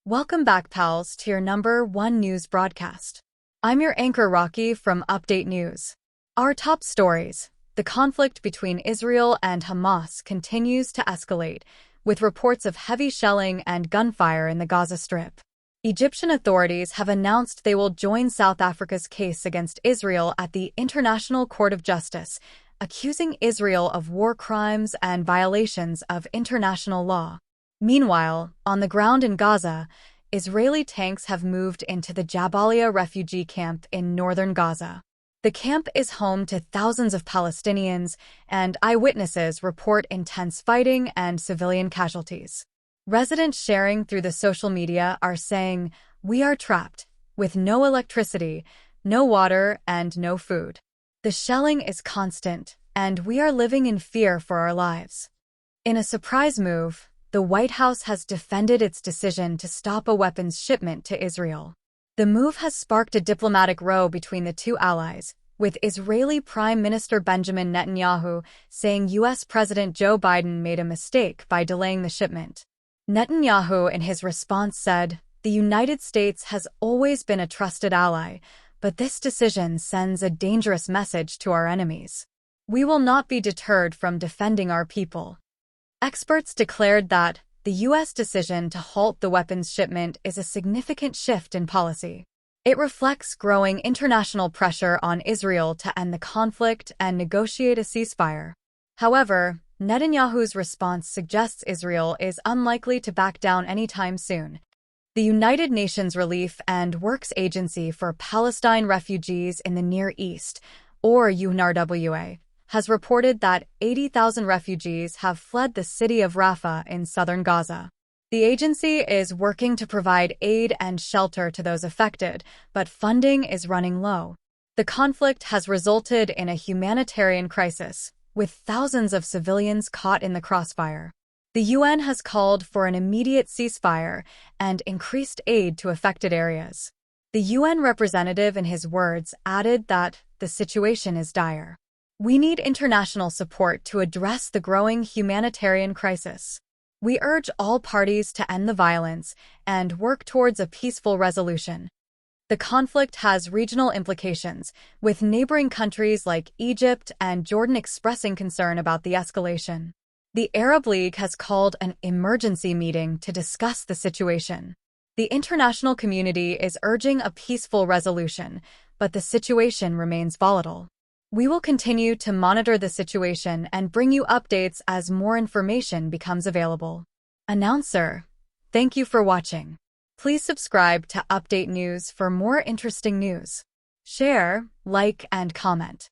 Welcome back, pals, to your number one news broadcast. I'm your anchor, Rocky, from Update News. Our top stories. The conflict between Israel and Hamas continues to escalate, with reports of heavy shelling and gunfire in the Gaza Strip. Egyptian authorities have announced they will join South Africa's case against Israel at the International Court of Justice, accusing Israel of war crimes and violations of international law. Meanwhile, on the ground in Gaza, Israeli tanks have moved into the Jabalia refugee camp in northern Gaza. The camp is home to thousands of Palestinians, and eyewitnesses report intense fighting and civilian casualties. Residents sharing through the social media are saying, "We are trapped, with no electricity, no water, and no food. The shelling is constant, and we are living in fear for our lives." In a surprise move, the White House has defended its decision to stop a weapons shipment to Israel. The move has sparked a diplomatic row between the two allies, with Israeli Prime Minister Benjamin Netanyahu saying U.S. President Joe Biden made a mistake by delaying the shipment. Netanyahu, in his response, said, "The United States has always been a trusted ally, but this decision sends a dangerous message to our enemies. We will not be deterred from defending our people." Experts declared that the U.S. decision to halt the weapons shipment is a significant shift in policy. It reflects growing international pressure on Israel to end the conflict and negotiate a ceasefire. However, Netanyahu's response suggests Israel is unlikely to back down anytime soon. The United Nations Relief and Works Agency for Palestine Refugees in the Near East, or UNRWA, has reported that 80,000 refugees have fled the city of Rafah in southern Gaza. The agency is working to provide aid and shelter to those affected, but funding is running low. The conflict has resulted in a humanitarian crisis, with thousands of civilians caught in the crossfire. The UN has called for an immediate ceasefire and increased aid to affected areas. The UN representative, in his words, added that the situation is dire. "We need international support to address the growing humanitarian crisis. We urge all parties to end the violence and work towards a peaceful resolution." The conflict has regional implications, with neighboring countries like Egypt and Jordan expressing concern about the escalation. The Arab League has called an emergency meeting to discuss the situation. The international community is urging a peaceful resolution, but the situation remains volatile. We will continue to monitor the situation and bring you updates as more information becomes available. Announcer, thank you for watching. Please subscribe to Update News for more interesting news. Share, like, and comment.